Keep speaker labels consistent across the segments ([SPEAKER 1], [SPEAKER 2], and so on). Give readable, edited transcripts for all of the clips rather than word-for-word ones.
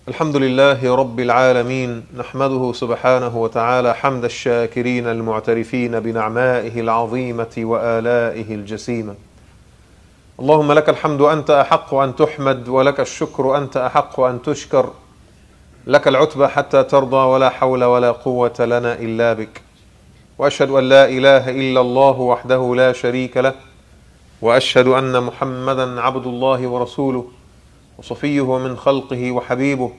[SPEAKER 1] الحمد لله رب العالمين نحمده سبحانه وتعالى حمد الشاكرين المعترفين بنعمائه العظيمة وآلائه الجسيمة. اللهم لك الحمد أنت أحق أن تحمد، ولك الشكر أنت أحق أن تشكر، لك العتبى حتى ترضى، ولا حول ولا قوة لنا إلا بك. وأشهد أن لا إله إلا الله وحده لا شريك له، وأشهد أن محمدا عبد الله ورسوله وصفيه من خلقه وحبيبه،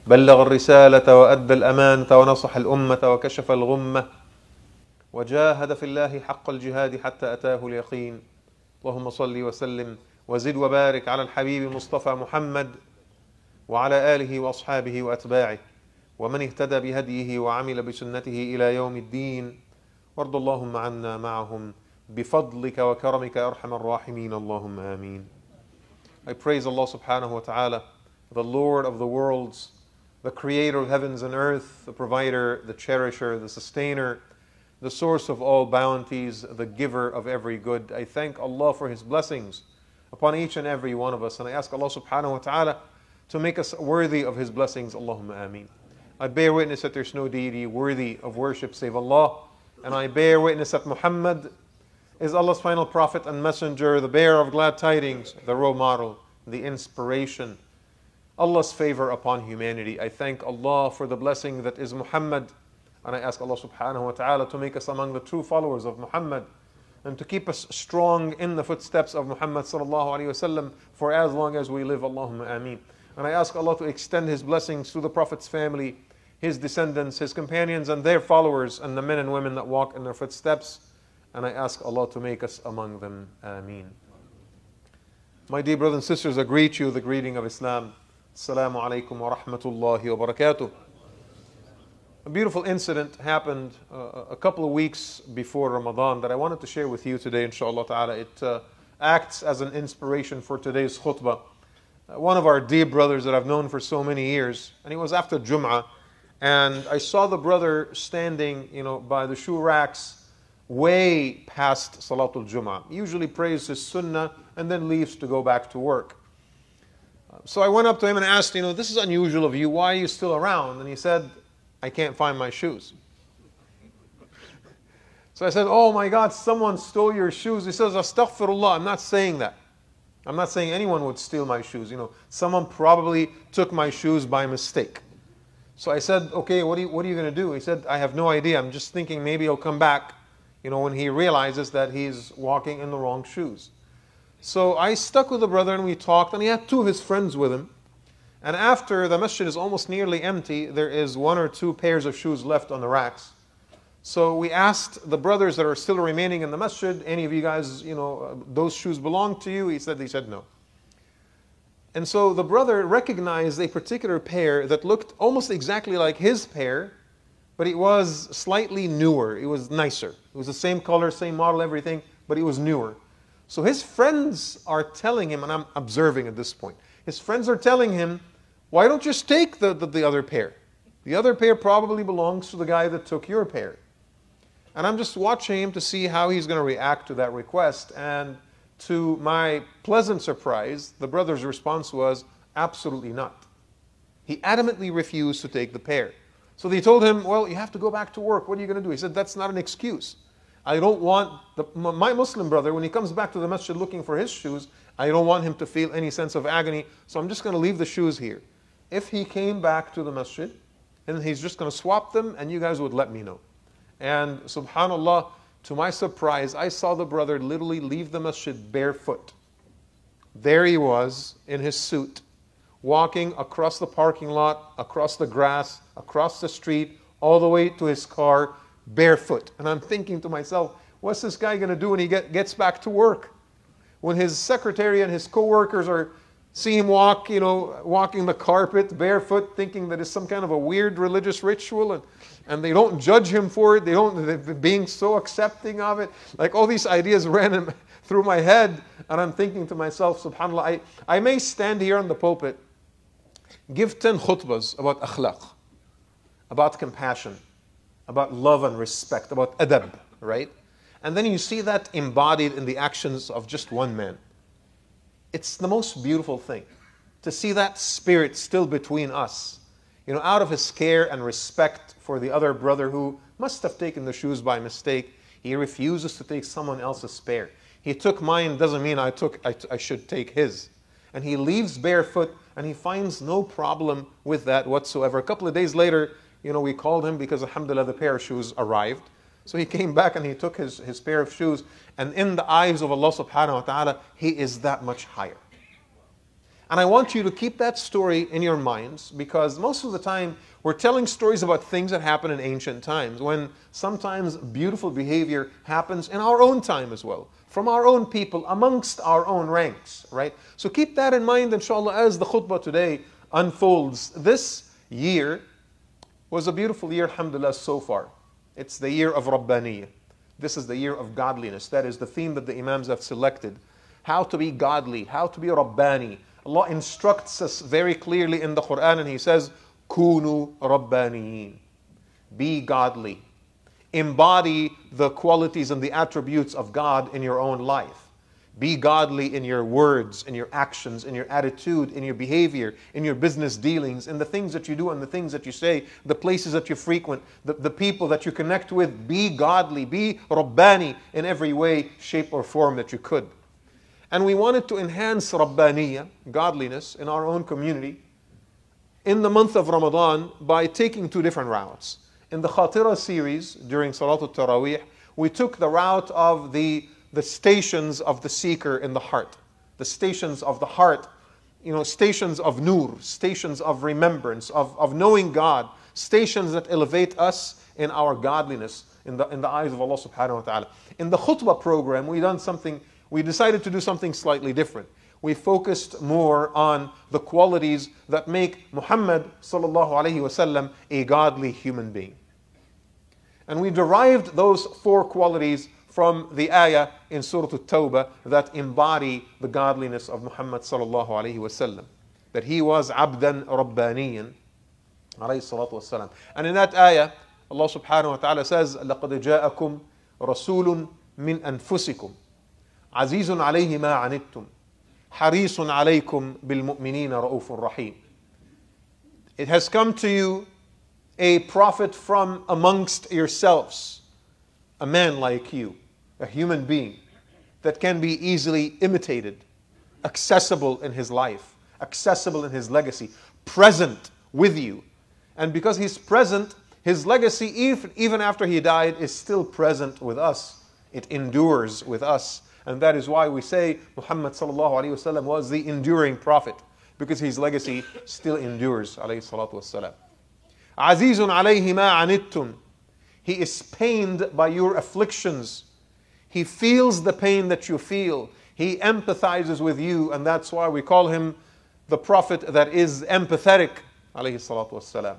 [SPEAKER 1] بلغ الرسالة وأدى الأمانة ونصح الأمة وكشف الغمة وجاهد في الله حق الجهاد حتى أتاه اليقين. اللهم صل وسلم وزد وبارك على الحبيب مصطفى محمد وعلى آله وأصحابه وأتباعه ومن اهتدى بهديه وعمل بسنته إلى يوم الدين، وارض اللهم عنا معهم بفضلك وكرمك يا أرحم الراحمين. اللهم آمين. I praise Allah subhanahu wa ta'ala, the Lord of the worlds, the creator of heavens and earth, the provider, the cherisher, the sustainer, the source of all bounties, the giver of every good. I thank Allah for His blessings upon each and every one of us, and I ask Allah subhanahu wa ta'ala to make us worthy of His blessings. Allahumma ameen. I bear witness that there's no deity worthy of worship save Allah, and I bear witness that Muhammad is Allah's final prophet and messenger, the bearer of glad tidings, the role model, the inspiration, Allah's favor upon humanity. I thank Allah for the blessing that is Muhammad, and I ask Allah subhanahu wa ta'ala to make us among the true followers of Muhammad and to keep us strong in the footsteps of Muhammad sallallahu alayhi wa sallam for as long as we live. Allahumma ameen. And I ask Allah to extend His blessings to the Prophet's family, his descendants, his companions, and their followers, and the men and women that walk in their footsteps. And I ask Allah to make us among them. Ameen. My dear brothers and sisters, I greet you the greeting of Islam. Assalamu alaikum wa rahmatullahi wa barakatuh. A beautiful incident happened a couple of weeks before Ramadan that I wanted to share with you today, inshallah ta'ala. It acts as an inspiration for today's khutbah. One of our dear brothers that I've known for so many years, and he was after Jumaa, and I saw the brother standing, by the shoe racks way past Salatul Jumaa. He usually prays his sunnah and then leaves to go back to work. So I went up to him and asked, this is unusual of you, why are you still around? And he said, I can't find my shoes. So I said, oh my God, someone stole your shoes. He says, astaghfirullah, I'm not saying that. I'm not saying anyone would steal my shoes. Someone probably took my shoes by mistake. So I said, okay, what are you going to do? He said, I have no idea. I'm just thinking maybe he'll come back, when he realizes that he's walking in the wrong shoes. So I stuck with the brother and we talked, and he had two of his friends with him. And after the masjid is almost nearly empty, there is one or two pairs of shoes left on the racks. So we asked the brothers that are still remaining in the masjid, any of you guys, those shoes belong to you? They said no. And so the brother recognized a particular pair that looked almost exactly like his pair, but it was slightly newer. It was nicer. It was the same color, same model, everything, but it was newer. So his friends are telling him, and I'm observing at this point, his friends are telling him, why don't you just take the other pair? The other pair probably belongs to the guy that took your pair. And I'm just watching him to see how he's going to react to that request. And to my pleasant surprise, the brother's response was, absolutely not. He adamantly refused to take the pair. So they told him, well, you have to go back to work. What are you going to do? He said, that's not an excuse. I don't want my Muslim brother, when he comes back to the masjid looking for his shoes, I don't want him to feel any sense of agony. So I'm just going to leave the shoes here. If he came back to the masjid, and he's just going to swap them, and you guys would let me know. And subhanallah, to my surprise, I saw the brother literally leave the masjid barefoot. There he was in his suit, walking across the parking lot, across the grass, across the street, all the way to his car, barefoot. And I'm thinking to myself, what's this guy going to do when he gets back to work? When his secretary and his co-workers see him walk, walking the carpet barefoot, thinking that it's some kind of a weird religious ritual, and they don't judge him for it. They're being so accepting of it. Like all these ideas ran through my head, and I'm thinking to myself, subhanAllah, I may stand here on the pulpit, give 10 khutbahs about akhlaq, about compassion, about love and respect, about adab, right? And then you see that embodied in the actions of just one man. It's the most beautiful thing to see that spirit still between us. You know, out of his care and respect for the other brother who must have taken the shoes by mistake, he refuses to take someone else's spare. He took mine, doesn't mean I should take his. And he leaves barefoot, and he finds no problem with that whatsoever. A couple of days later, you know, we called him because, alhamdulillah, the pair of shoes arrived. So he came back and he took his pair of shoes. And in the eyes of Allah subhanahu wa ta'ala, he is that much higher. And I want you to keep that story in your minds, because most of the time we're telling stories about things that happen in ancient times, when sometimes beautiful behavior happens in our own time as well, from our own people, amongst our own ranks, right? So keep that in mind, inshallah, as the khutbah today unfolds. This year was a beautiful year, alhamdulillah, so far. It's the year of Rabbaniya. This is the year of godliness. That is the theme that the Imams have selected. How to be godly, how to be Rabbani. Allah instructs us very clearly in the Quran, and He says, Kunu Rabbaniyin. Be godly. Embody the qualities and the attributes of God in your own life. Be godly in your words, in your actions, in your attitude, in your behavior, in your business dealings, in the things that you do and the things that you say, the places that you frequent, the people that you connect with. Be godly, be Rabbani in every way, shape or form that you could. And we wanted to enhance Rabbaniya, godliness, in our own community in the month of Ramadan by taking two different routes. In the Khatira series, during Salatul Taraweeh, we took the route of the stations of the seeker in the heart. The stations of the heart, you know, stations of nur, stations of remembrance, of knowing God, stations that elevate us in our godliness in the eyes of Allah subhanahu wa ta'ala. In the khutbah program, we decided to do something slightly different. We focused more on the qualities that make Muhammad sallallahu alaihi wasallam a godly human being. And we derived those four qualities from the ayah in Surah Tawbah that embody the godliness of Muhammad sallallahu alaihi wasallam. That he was abdan rabbaniyan alayhi salatu wasalam. And in that ayah, Allah subhanahu wa ta'ala says, لَقَدْ جَاءَكُمْ رَسُولٌ مِّنْ أَنفُسِكُمْ عَزِيزٌ عَلَيْهِ مَا عَنِتُّمْ حَرِيصٌ عَلَيْكُمْ بِالْمُؤْمِنِينَ رَؤُوفٌ رَحِيمٌ. It has come to you a prophet from amongst yourselves, a man like you, a human being that can be easily imitated, accessible in his life, accessible in his legacy, present with you. And because he's present, his legacy, even after he died, is still present with us. It endures with us. And that is why we say Muhammad sallallahu alaihi wasallam was the enduring prophet, because his legacy still endures, alayhi salatu wasalam. Azizun alayhi ma anittum. He is pained by your afflictions. He feels the pain that you feel. He empathizes with you, and that's why we call him the prophet that is empathetic, alayhi salatu wassalam.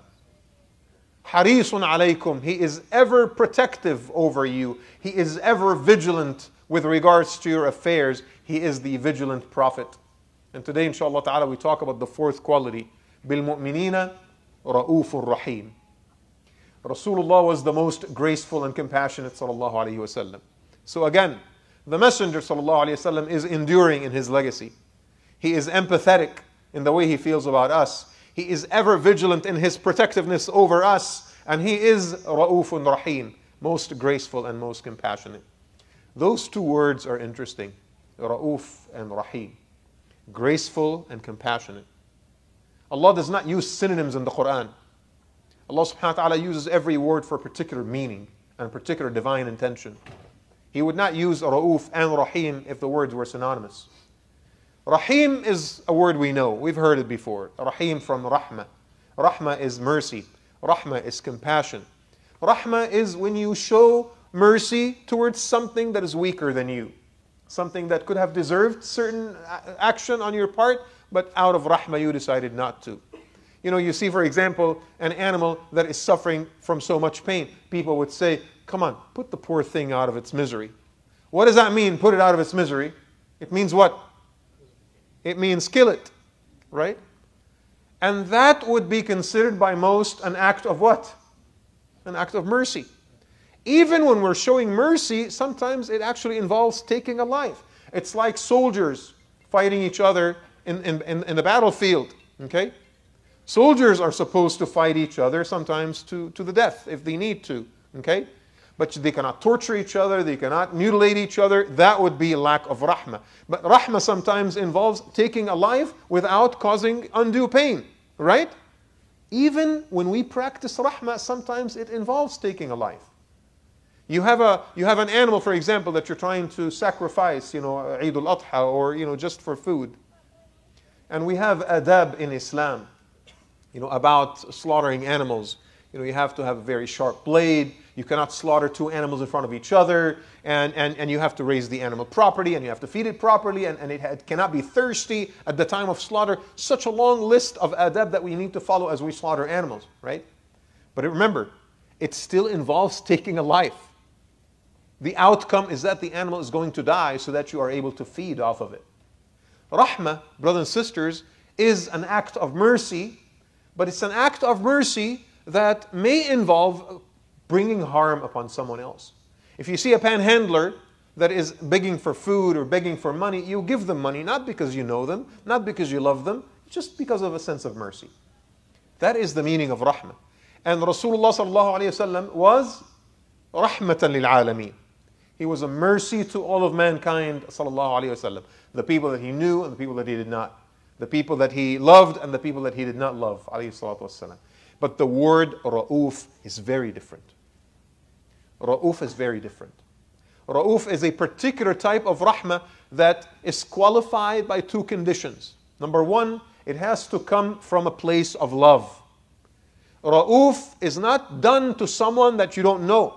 [SPEAKER 1] Harisun alaykum. He is ever protective over you. He is ever vigilant with regards to your affairs. He is the vigilant prophet. And today, inshallah ta'ala, we talk about the fourth quality. Bil mu'minina ra'ufur rahim. Rasulullah was the most graceful and compassionate sallallahu alayhi wasallam. So again, the Messenger sallallahu alayhi wasallam is enduring in his legacy. He is empathetic in the way he feels about us. He is ever vigilant in his protectiveness over us. And he is ra'ufun rahim, most graceful and most compassionate. Those two words are interesting. Ra'uf and rahim. Graceful and compassionate. Allah does not use synonyms in the Quran. Allah subhanahu wa ta'ala uses every word for a particular meaning and a particular divine intention. He would not use Ra'uf and Rahim if the words were synonymous. Rahim is a word we know. We've heard it before. Rahim from Rahmah. Rahmah is mercy. Rahmah is compassion. Rahmah is when you show mercy towards something that is weaker than you. Something that could have deserved certain action on your part, but out of Rahmah you decided not to. You know, you see, for example, an animal that is suffering from so much pain. People would say, come on, put the poor thing out of its misery. What does that mean, put it out of its misery? It means what? It means kill it, right? And that would be considered by most an act of what? An act of mercy. Even when we're showing mercy, sometimes it actually involves taking a life. It's like soldiers fighting each other in the battlefield. Okay? Soldiers are supposed to fight each other sometimes to the death if they need to. Okay? But they cannot torture each other, they cannot mutilate each other. That would be lack of rahmah. But rahmah sometimes involves taking a life without causing undue pain. Right? Even when we practice rahmah, sometimes it involves taking a life. You have an animal, for example, that you're trying to sacrifice, Eid al-Adha, or just for food. And we have adab in Islam, about slaughtering animals. You have to have a very sharp blade. You cannot slaughter two animals in front of each other, and you have to raise the animal properly, and you have to feed it properly, and it cannot be thirsty at the time of slaughter. Such a long list of adab that we need to follow as we slaughter animals, right? But remember, it still involves taking a life. The outcome is that the animal is going to die so that you are able to feed off of it. Rahmah, brothers and sisters, is an act of mercy, but it's an act of mercy that may involve bringing harm upon someone else. If you see a panhandler that is begging for food or begging for money, you give them money, not because you know them, not because you love them, just because of a sense of mercy. That is the meaning of rahmah. And Rasulullah SAW was rahmatan lil alameen. He was a mercy to all of mankind, sallallahu alaihi wasallam. The people that he knew and the people that he did not. The people that he loved and the people that he did not love, alayhi salatu wasallam. But the word ra'uf is very different. Ra'uf is very different. Ra'uf is a particular type of rahmah that is qualified by two conditions. Number one, it has to come from a place of love. Ra'uf is not done to someone that you don't know.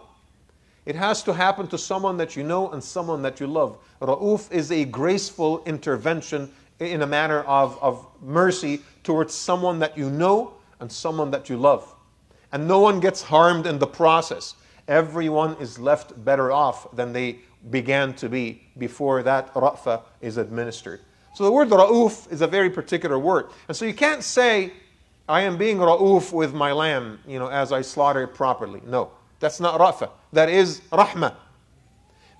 [SPEAKER 1] It has to happen to someone that you know and someone that you love. Ra'uf is a graceful intervention in a manner of mercy towards someone that you know and someone that you love. And no one gets harmed in the process. Everyone is left better off than they began to be before that ra'fa is administered. So the word ra'uf is a very particular word. And so you can't say, I am being ra'uf with my lamb, as I slaughter it properly. No. That's not ra'fa. That is rahmah.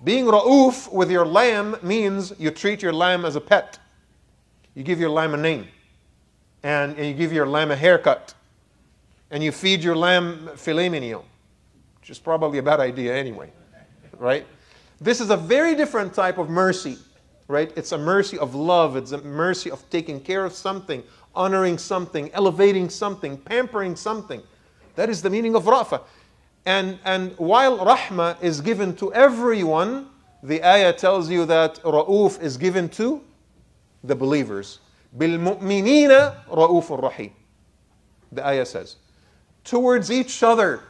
[SPEAKER 1] Being ra'uf with your lamb means you treat your lamb as a pet. You give your lamb a name. And you give your lamb a haircut. And you feed your lamb filet mignon. Which is probably a bad idea anyway. Right? This is a very different type of mercy. Right? It's a mercy of love. It's a mercy of taking care of something, honoring something, elevating something, pampering something. That is the meaning of ra'fa. And while rahmah is given to everyone, the ayah tells you that ra'uf is given to the believers. بِالْمُؤْمِنِينَ رَؤُوفٌ رَحِيمٌ. The ayah says, towards each other,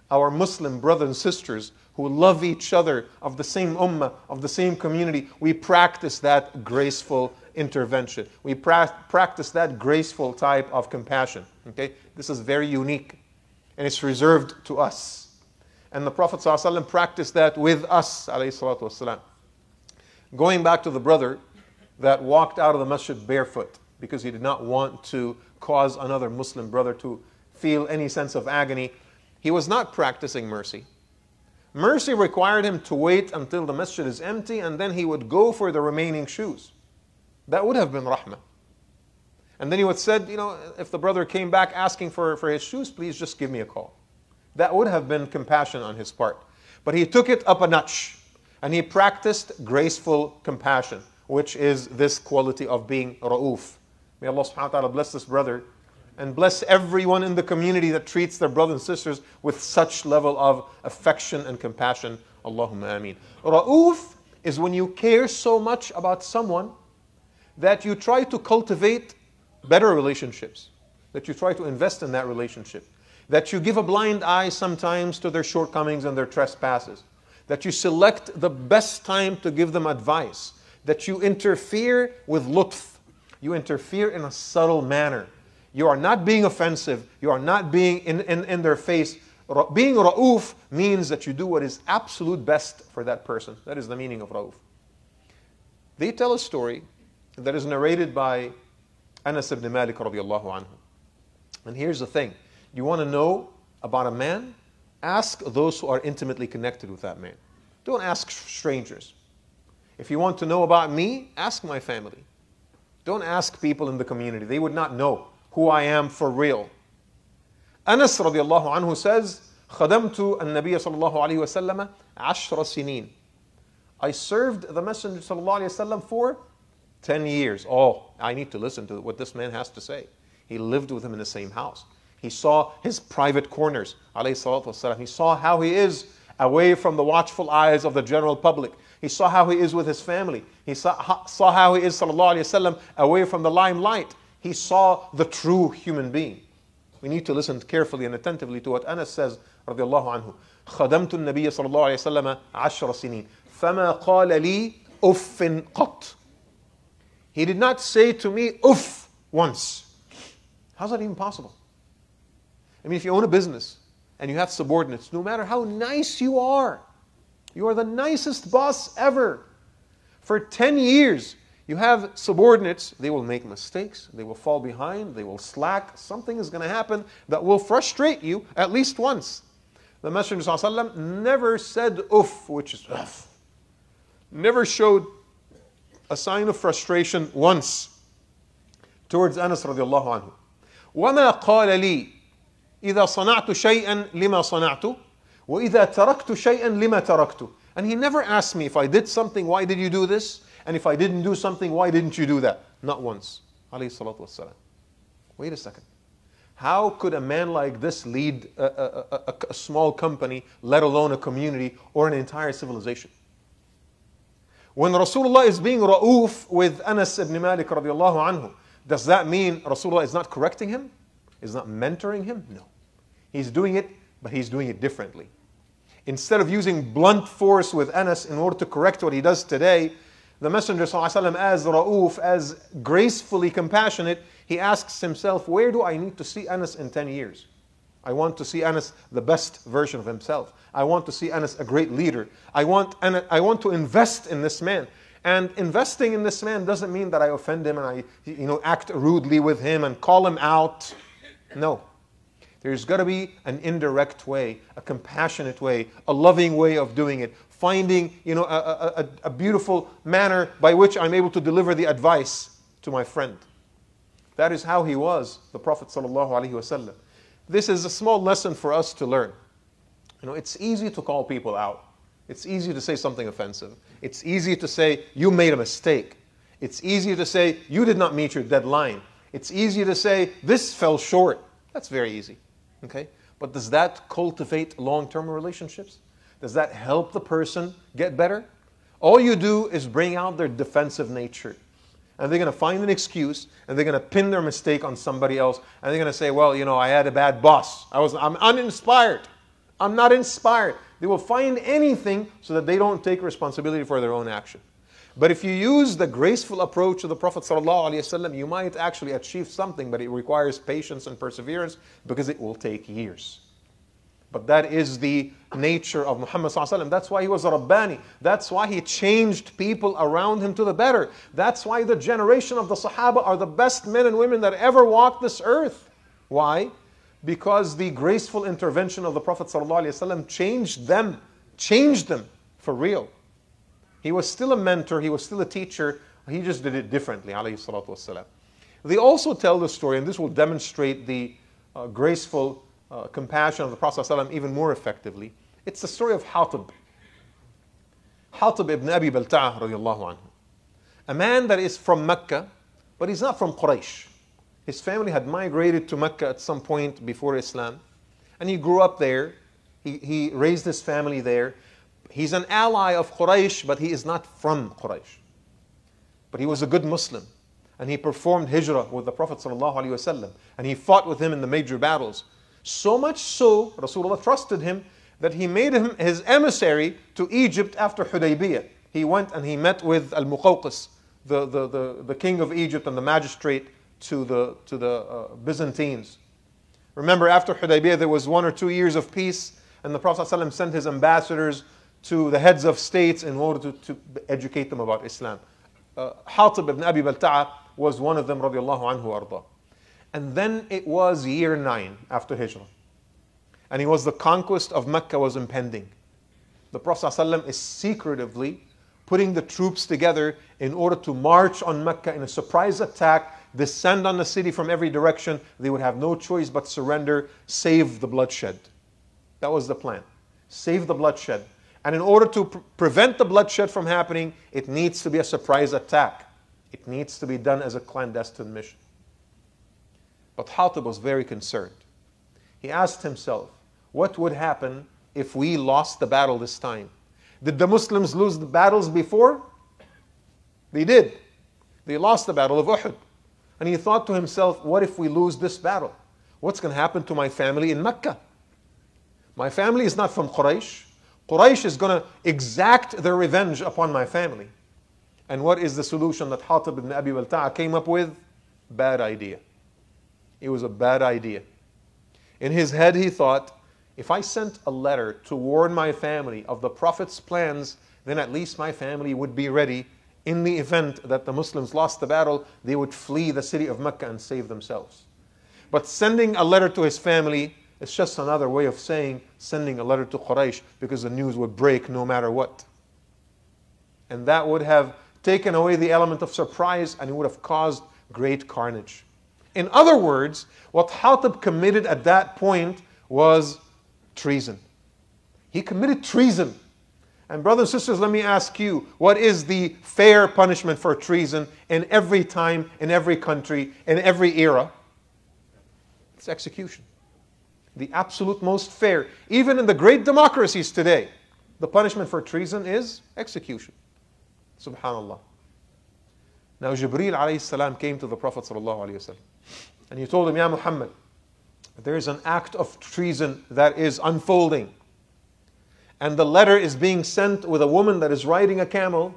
[SPEAKER 1] our Muslim brothers and sisters who love each other, of the same ummah, of the same community, we practice that graceful intervention. We practice that graceful type of compassion. Okay? This is very unique. And it's reserved to us. And the Prophet ﷺ practiced that with us, alayhi salatu wasalam. Going back to the brother that walked out of the masjid barefoot because he did not want to cause another Muslim brother to feel any sense of agony, he was not practicing mercy. Mercy required him to wait until the masjid is empty and then he would go for the remaining shoes. That would have been rahmah. And then he would have said, if the brother came back asking for his shoes, please just give me a call. That would have been compassion on his part. But he took it up a notch. And he practiced graceful compassion, which is this quality of being ra'uf. May Allah subhanahu wa ta'ala bless this brother and bless everyone in the community that treats their brothers and sisters with such level of affection and compassion. Allahumma ameen. Ra'uf is when you care so much about someone that you try to cultivate better relationships, that you try to invest in that relationship, that you give a blind eye sometimes to their shortcomings and their trespasses, that you select the best time to give them advice, that you interfere with lutf, you interfere in a subtle manner. You are not being offensive, you are not being in their face. Being ra'uf means that you do what is absolute best for that person. That is the meaning of ra'uf. They tell a story that is narrated by Anas ibn Malik radiallahu anhu. And here's the thing. You want to know about a man Ask those who are intimately connected with that man. Don't ask strangers. If you want to know about me, ask my family. Don't ask people in the community. They would not know who I am for real. Anas radiallahu anhu says, خدمت النبي صلى الله عليه وسلم 10 سنين. I served the Messenger صلى الله عليه وسلم for 10 years. Oh, I need to listen to what this man has to say. He lived with him in the same house. He saw his private corners, alayhi salatu wasalam. He saw how he is away from the watchful eyes of the general public. He saw how he is with his family. He saw how he is, sallallahu alayhi wasallam, away from the limelight. He saw the true human being. We need to listen carefully and attentively to what Anas says, radiallahu anhu. خدمت النبي صلى الله عليه وسلم 10 سنين فما قال لي أف قط. He did not say to me uff once. How's that even possible? I mean, if you own a business and you have subordinates, no matter how nice you are the nicest boss ever. For 10 years, you have subordinates, they will make mistakes, they will fall behind, they will slack, something is going to happen that will frustrate you at least once. The Messenger ﷺ never said uff, which is uff. Never showed a sign of frustration once towards Anas radiallahu anhu. وَمَا قَالَ لِي إِذَا صَنَعْتُ شَيْئًا لِمَا صَنَعْتُ وَإِذَا تَرَكْتُ شَيْئًا لِمَا تَرَكْتُ. And he never asked me, if I did something, why did you do this? And if I didn't do something, why didn't you do that? Not once. Alayhi salatu wassalam. Wait a second. How could a man like this lead a small company, let alone a community or an entire civilization? When Rasulullah is being ra'uf with Anas ibn Malik radiallahu anhu, does that mean Rasulullah is not correcting him? Is not mentoring him? No. He's doing it, but he's doing it differently. Instead of using blunt force with Anas in order to correct what he does today, the Messenger ﷺ, as ra'uf, as gracefully compassionate, he asks himself, where do I need to see Anas in 10 years? I want to see Anas the best version of himself. I want to see Anas a great leader. I want to invest in this man. And investing in this man doesn't mean that I offend him and I act rudely with him and call him out. No. There's got to be an indirect way, a compassionate way, a loving way of doing it. Finding a beautiful manner by which I'm able to deliver the advice to my friend. That is how he was, the Prophet ﷺ. This is a small lesson for us to learn. It's easy to call people out. It's easy to say something offensive. It's easy to say, you made a mistake. It's easy to say, you did not meet your deadline. It's easy to say, this fell short. That's very easy. Okay? But does that cultivate long-term relationships? Does that help the person get better? All you do is bring out their defensive nature. And they're going to find an excuse, and they're going to pin their mistake on somebody else, and they're going to say, well, I had a bad boss. I'm uninspired. I'm not inspired. They will find anything so that they don't take responsibility for their own action. But if you use the graceful approach of the Prophet ﷺ, you might actually achieve something, but it requires patience and perseverance because it will take years. But that is the nature of Muhammad ﷺ. That's why he was a Rabbani. That's why he changed people around him to the better. That's why the generation of the Sahaba are the best men and women that ever walked this earth. Why? Because the graceful intervention of the Prophet ﷺ changed them for real. He was still a mentor, he was still a teacher, he just did it differently, alayhi salatu wassalam. They also tell the story, and this will demonstrate the graceful compassion of the Prophet ﷺ even more effectively. It's the story of Hatib. Hatib ibn Abi Balta'a radiallahu anhu. A man that is from Mecca, but he's not from Quraysh. His family had migrated to Mecca at some point before Islam, and he grew up there. He raised his family there. He's an ally of Quraysh, but he is not from Quraysh. But he was a good Muslim, and he performed hijrah with the Prophet ﷺ, and he fought with him in the major battles. So much so, Rasulullah trusted him that he made him his emissary to Egypt after Hudaybiyah. He went and he met with Al-Muqawqis, the king of Egypt and the magistrate to the Byzantines. Remember, after Hudaybiyah, there was 1 or 2 years of peace, and the Prophet ﷺ sent his ambassadors to the heads of states in order to educate them about Islam. Hatib ibn Abi Balta'a was one of them, radiallahu anhu arda. And then it was year 9 after Hijrah. and it was the conquest of Mecca was impending. The Prophet ﷺ is secretively putting the troops together in order to march on Mecca in a surprise attack, descend on the city from every direction. They would have no choice but surrender, save the bloodshed. That was the plan. Save the bloodshed. And in order to prevent the bloodshed from happening, it needs to be a surprise attack. It needs to be done as a clandestine mission. But Hatib was very concerned. He asked himself, what would happen if we lost the battle this time? Did the Muslims lose the battles before? They did. They lost the battle of Uhud. And he thought to himself, what if we lose this battle? What's going to happen to my family in Mecca? My family is not from Quraysh. Quraysh is going to exact their revenge upon my family. And what is the solution that Hatib ibn Abi Balta'a came up with? Bad idea. It was a bad idea. In his head he thought, if I sent a letter to warn my family of the Prophet's plans, then at least my family would be ready. In the event that the Muslims lost the battle, they would flee the city of Mecca and save themselves. But sending a letter to his family is just another way of saying sending a letter to Quraysh, because the news would break no matter what. And that would have taken away the element of surprise, and it would have caused great carnage. In other words, what Hatib committed at that point was treason. He committed treason. And brothers and sisters, let me ask you, what is the fair punishment for treason in every time, in every country, in every era? It's execution. The absolute most fair. Even in the great democracies today, the punishment for treason is execution. Subhanallah. Now Jibreel alayhi salam came to the Prophet sallallahu alayhi wasallam, and he told him, Ya Muhammad, there is an act of treason that is unfolding. And the letter is being sent with a woman that is riding a camel,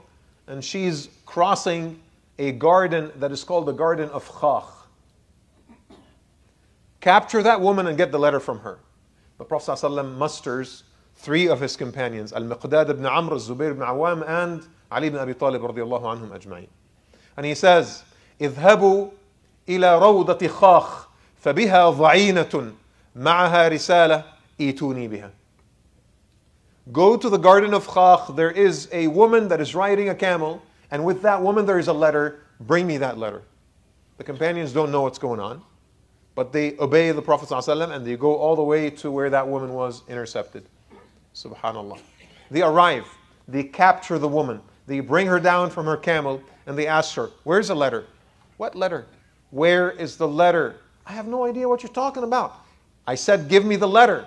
[SPEAKER 1] and she's crossing a garden that is called the Garden of Khakh. Capture that woman and get the letter from her. The Prophet ﷺ musters 3 of his companions, Al-Miqdad ibn Amr, Zubair ibn Awam, and Ali ibn Abi Talib radiyallahu anhum ajma'in. And he says, اذهبوا إلى روضة خاخ فبها ضعينة معها رسالة إيتوني بها. Go to the Garden of Khakh, there is a woman that is riding a camel, and with that woman there is a letter, bring me that letter. The companions don't know what's going on, but they obey the Prophet ﷺ and they go all the way to where that woman was intercepted. Subhanallah. They arrive, they capture the woman, they bring her down from her camel, and they ask her, where's the letter? What letter? Where is the letter? I have no idea what you're talking about. I said, give me the letter.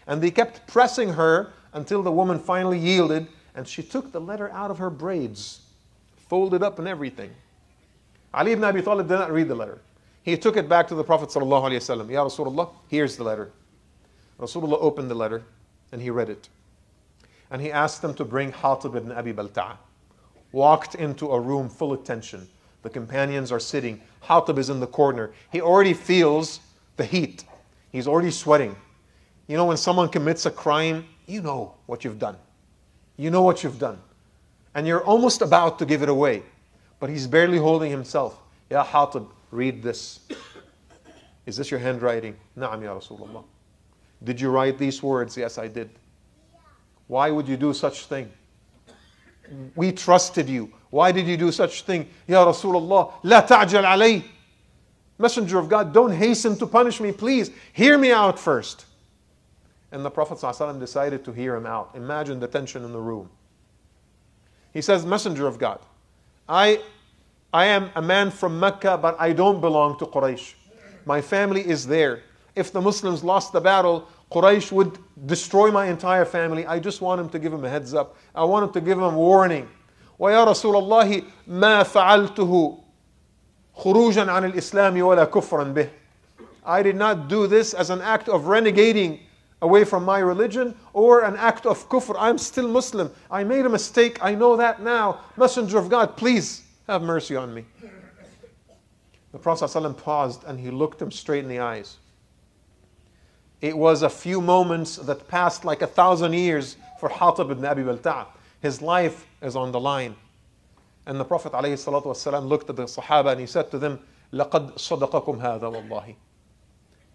[SPEAKER 1] And they kept pressing her until the woman finally yielded, and she took the letter out of her braids, folded up and everything. Ali ibn Abi Talib did not read the letter. He took it back to the Prophet ﷺ. Ya Rasulullah, here's the letter. Rasulullah opened the letter and he read it. And he asked them to bring Hatib ibn Abi Balta'a. Walked into a room full of tension. The companions are sitting. Hatib is in the corner. He already feels the heat. He's already sweating. You know, when someone commits a crime, you know what you've done. You know what you've done. And you're almost about to give it away. But he's barely holding himself. Ya Hatib, read this. Is this your handwriting? Na'am ya Rasulullah. Did you write these words? Yes, I did. Why would you do such thing? We trusted you. Why did you do such thing? Ya Rasulullah, la ta'jal alay. Messenger of God, don't hasten to punish me, please. Hear me out first. And the Prophet ﷺ decided to hear him out. Imagine the tension in the room. He says, Messenger of God, I am a man from Mecca, but I don't belong to Quraysh. My family is there. If the Muslims lost the battle, Quraysh would destroy my entire family. I just want him to give him a heads up. I want him to give him a warning. وَيَا رَسُولَ اللَّهِ مَا فَعَلْتُهُ خُرُوجًا عَنِ الْإِسْلَامِ وَلَا كُفْرًا بِهِ. I did not do this as an act of renegating away from my religion or an act of kufr. I'm still Muslim. I made a mistake. I know that now. Messenger of God, please have mercy on me. The Prophet ﷺ paused and he looked him straight in the eyes. It was a few moments that passed like 1,000 years for Hatib ibn Abi Balta'a. His life is on the line. And the Prophet ﷺ looked at the Sahaba and he said to them, لَقَدْ صَدَقَكُمْ هَذَا وَاللَّهِ.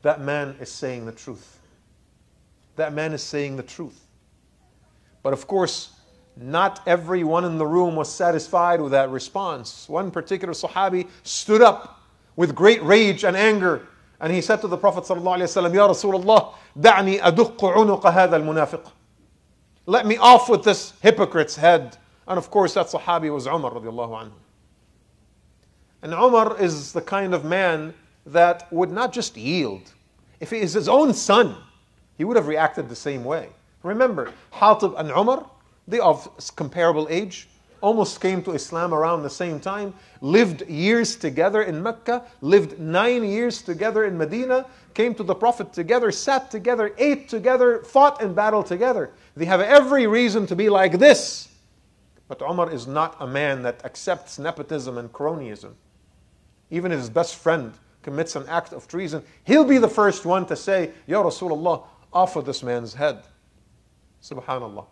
[SPEAKER 1] That man is saying the truth. that man is saying the truth. But of course, not everyone in the room was satisfied with that response. One particular Sahabi stood up with great rage and anger, and he said to the Prophet ﷺ, Ya Rasulullah, da'ni aduqqu unuqa hadha al-munafiq. Let me off with this hypocrite's head. And of course that Sahabi was Umar radiallahu anhu. And Umar is the kind of man that would not just yield. If he is his own son, he would have reacted the same way. Remember, Hatib and Umar, they of comparable age, almost came to Islam around the same time, lived years together in Mecca, lived 9 years together in Medina, came to the Prophet together, sat together, ate together, fought in battle together. They have every reason to be like this. But Umar is not a man that accepts nepotism and cronyism. Even if his best friend commits an act of treason, he'll be the first one to say, Ya Rasulullah, offer this man's head. Subhanallah.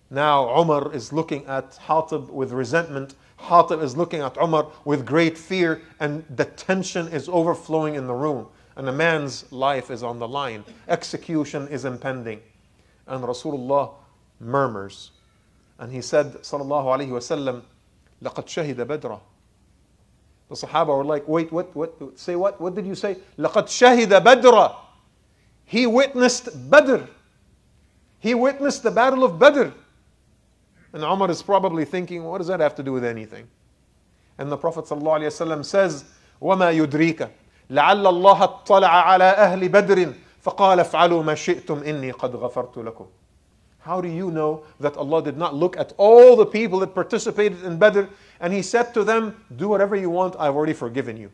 [SPEAKER 1] Now Umar is looking at Hatib with resentment. Hatib is looking at Umar with great fear, and the tension is overflowing in the room. And a man's life is on the line. Execution is impending. And Rasulullah murmurs. And he said, Sallallahu Alaihi Wasallam, لَقَدْ شَهِدَ بَدْرًا. The Sahaba were like, wait, what? Say what? What did you say? لَقَدْ شَهِدَ بَدْرًا. He witnessed Badr. He witnessed the battle of Badr. And Umar is probably thinking, what does that have to do with anything? And the Prophet ﷺ says, وَمَا يُدْرِيكَ لَعَلَّ اللَّهَ اطَّلَعَ عَلَىٰ أَهْلِ بَدْرٍ فَقَالَ افْعَلُوا مَا شِئْتُمْ إِنِّي قَدْ غَفَرْتُ لَكُمْ. How do you know that Allah did not look at all the people that participated in Badr and He said to them, do whatever you want, I've already forgiven you.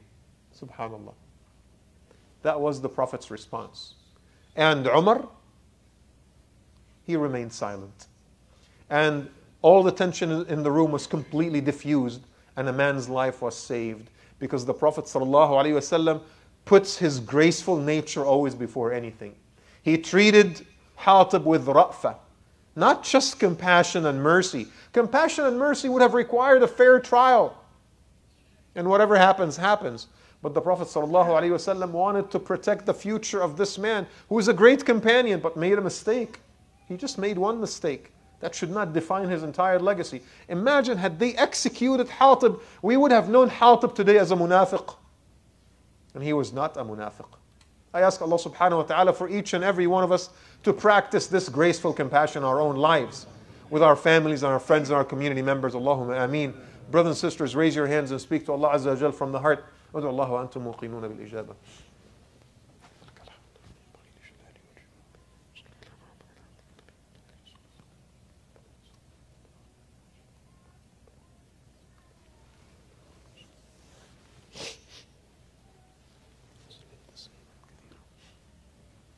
[SPEAKER 1] Subhanallah. That was the Prophet's response. And Umar, he remained silent. And all the tension in the room was completely diffused, and a man's life was saved, because the Prophet ﷺ puts his graceful nature always before anything. He treated Hatib with ra'fa, not just compassion and mercy. Compassion and mercy would have required a fair trial, and whatever happens, happens. But the Prophet ﷺ wanted to protect the future of this man, who is a great companion but made a mistake. He just made one mistake. That should not define his entire legacy. Imagine, had they executed Hatib, we would have known Hatib today as a munafiq. And he was not a munafiq. I ask Allah subhanahu wa ta'ala for each and every one of us to practice this graceful compassion in our own lives, with our families and our friends and our community members. Allahumma ameen. Brothers and sisters, raise your hands and speak to Allah Azza wa Jal from the heart. Ud'u Allah wa antum muqinuna bil ijaba.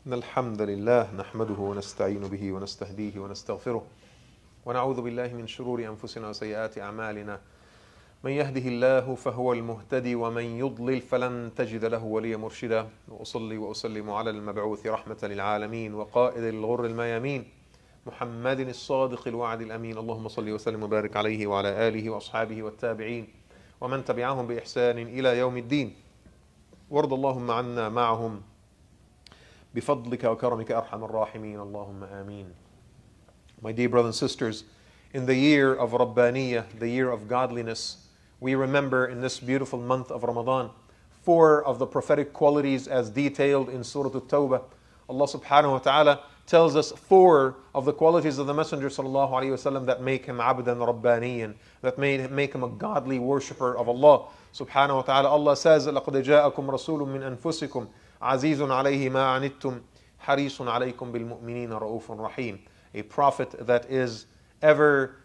[SPEAKER 1] إن الحمد لله نحمده ونستعين به ونستهديه ونستغفره ونعوذ بالله من شرور أنفسنا وسيئات أعمالنا من يهده الله فهو المهتدي ومن يضلل فلن تجد له وليا مرشدا وأصلي وأسلم على المبعوث رحمة للعالمين وقائد الغر الميامين محمد الصادق الوعد الأمين اللهم صل وسلم وبارك عليه وعلى آله وأصحابه والتابعين ومن تبعهم بإحسان إلى يوم الدين وارض اللهم عنا معهم بفضلك وكرمك أرحم الراحمين اللهم آمين. My dear brothers and sisters, in the year of Rabbaniya, the year of godliness, we remember in this beautiful month of Ramadan 4 of the prophetic qualities as detailed in Surah Tawbah. Allah subhanahu wa ta'ala tells us 4 of the qualities of the Messenger sallallahu alayhi wasallam that make him abdan rabbaniyan, that make him a godly worshipper of Allah subhanahu wa ta'ala. Allah says, لَقَدْ جَاءَكُمْ رَسُولٌ مِّنْ أَنفُسِكُمْ عَزِيزٌ عَلَيْهِ مَا عَنِتُّمْ حَرِيصٌ عَلَيْكُمْ بِالْمُؤْمِنِينَ رَؤُوفٌ رَحِيمٌ. A prophet that is ever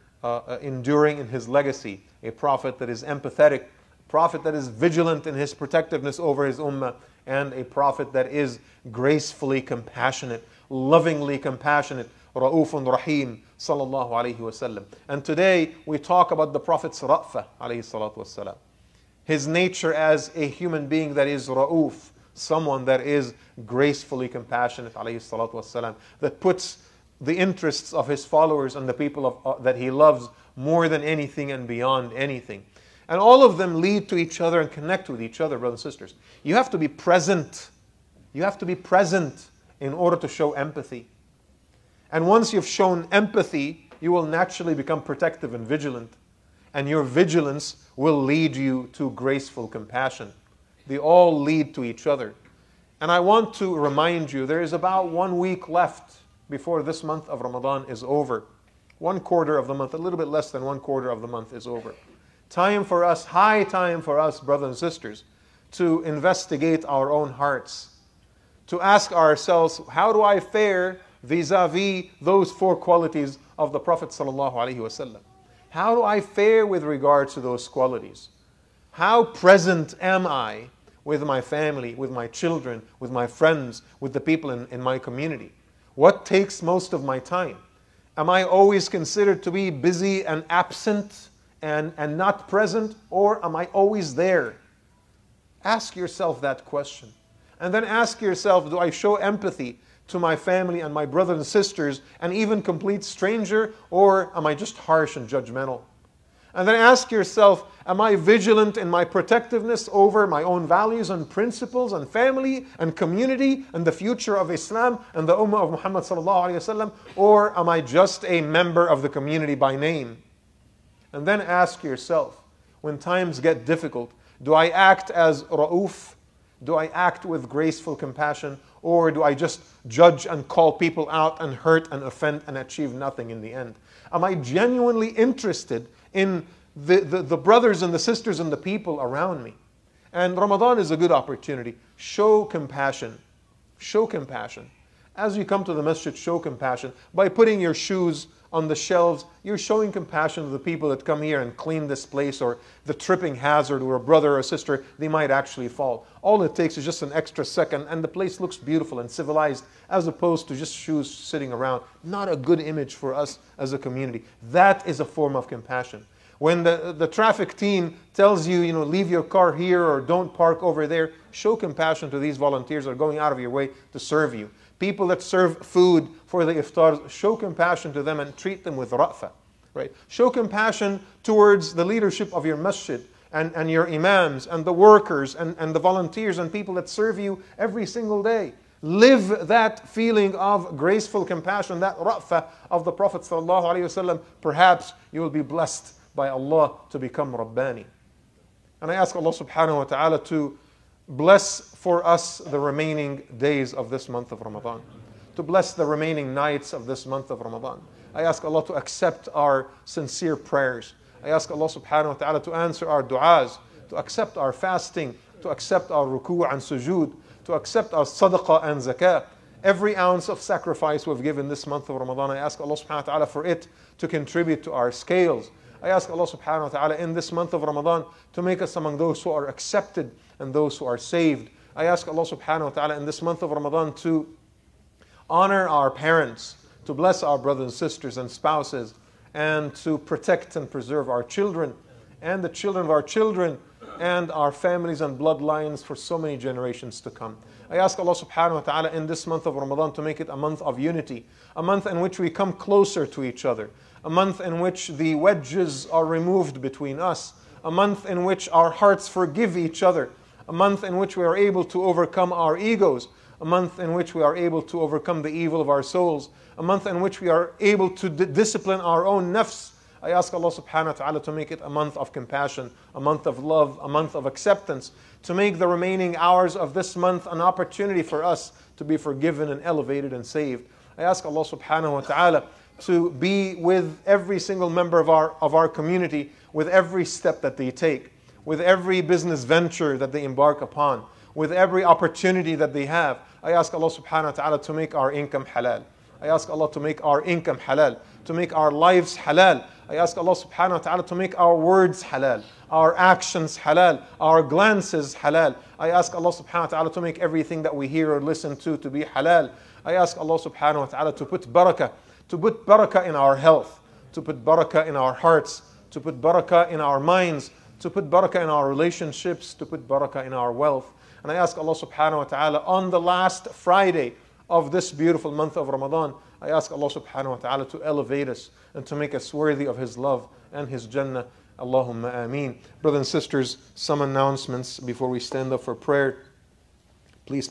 [SPEAKER 1] enduring in his legacy, a prophet that is empathetic, a prophet that is vigilant in his protectiveness over his ummah, and a prophet that is gracefully compassionate, lovingly compassionate, Ra'ufun Rahim, sallallahu alayhi wasallam. And today we talk about the Prophet's Ra'fa, alayhi salatu wasalam. His nature as a human being that is Ra'uf, someone that is gracefully compassionate, alayhi salatu wasalam, that puts the interests of his followers and the people that he loves more than anything and beyond anything. And all of them lead to each other and connect with each other, brothers and sisters. You have to be present. You have to be present in order to show empathy. And once you've shown empathy, you will naturally become protective and vigilant. And your vigilance will lead you to graceful compassion. They all lead to each other. And I want to remind you, there is about 1 week left before this month of Ramadan is over. 1/4 of the month, a little bit less than 1/4 of the month is over. Time for us, high time for us, brothers and sisters, to investigate our own hearts. To ask ourselves, how do I fare vis-a-vis those 4 qualities of the Prophet ﷺ? How do I fare with regards to those qualities? How present am I with my family, with my children, with my friends, with the people in my community? What takes most of my time? Am I always considered to be busy and absent and not present, or am I always there? Ask yourself that question. And then ask yourself, do I show empathy to my family and my brothers and sisters and even complete stranger, or am I just harsh and judgmental? And then ask yourself, am I vigilant in my protectiveness over my own values and principles and family and community and the future of Islam and the Ummah of Muhammad sallallahu alaihi wasallam, or am I just a member of the community by name? And then ask yourself, when times get difficult, do I act as Ra'uf? Do I act with graceful compassion? Or do I just judge and call people out and hurt and offend and achieve nothing in the end? Am I genuinely interested in the brothers and the sisters and the people around me? And Ramadan is a good opportunity. Show compassion. Show compassion. As you come to the masjid, show compassion. By putting your shoes on the shelves, you're showing compassion to the people that come here and clean this place, or the tripping hazard where a brother or a sister, they might actually fall. All it takes is just an extra second and the place looks beautiful and civilized, as opposed to just shoes sitting around. Not a good image for us as a community. That is a form of compassion. When the traffic team tells you, leave your car here or don't park over there, show compassion to these volunteers that are going out of your way to serve you. People that serve food for the iftars, show compassion to them and treat them with ra'fa. Right? Show compassion towards the leadership of your masjid and your imams and the workers and the volunteers and people that serve you every single day. Live that feeling of graceful compassion, that ra'fa of the Prophet ﷺ. Perhaps you will be blessed by Allah to become Rabbani. And I ask Allah subhanahu wa ta'ala to bless for us the remaining days of this month of Ramadan, to bless the remaining nights of this month of Ramadan. I ask Allah to accept our sincere prayers. I ask Allah subhanahu wa ta'ala to answer our du'as, to accept our fasting, to accept our ruku' and sujood, to accept our sadaqah and zakah. Every ounce of sacrifice we've given this month of Ramadan, I ask Allah subhanahu wa ta'ala for it to contribute to our scales. I ask Allah subhanahu wa ta'ala in this month of Ramadan to make us among those who are accepted and those who are saved. I ask Allah subhanahu wa ta'ala in this month of Ramadan to honor our parents, to bless our brothers and sisters and spouses, and to protect and preserve our children and the children of our children and our families and bloodlines for so many generations to come. I ask Allah subhanahu wa ta'ala in this month of Ramadan to make it a month of unity, a month in which we come closer to each other, a month in which the wedges are removed between us, a month in which our hearts forgive each other, a month in which we are able to overcome our egos, a month in which we are able to overcome the evil of our souls, a month in which we are able to discipline our own nafs. I ask Allah subhanahu wa ta'ala to make it a month of compassion, a month of love, a month of acceptance, to make the remaining hours of this month an opportunity for us to be forgiven and elevated and saved. I ask Allah subhanahu wa ta'ala to be with every single member of our community, with every step that they take, with every business venture that they embark upon, with every opportunity that they have. I ask Allah subhanahu wa ta'ala to make our income halal. I ask Allah to make our income halal, to make our lives halal. I ask Allah subhanahu wa ta'ala to make our words halal, our actions halal, our glances halal. I ask Allah subhanahu wa ta'ala to make everything that we hear or listen to be halal. I ask Allah subhanahu wa ta'ala to put barakah in our health, to put barakah in our hearts, to put barakah in our minds, to put barakah in our relationships, to put barakah in our wealth. And I ask Allah subhanahu wa ta'ala on the last Friday of this beautiful month of Ramadan, I ask Allah subhanahu wa ta'ala to elevate us and to make us worthy of His love and His Jannah. Allahumma ameen. Brothers and sisters, some announcements before we stand up for prayer. Please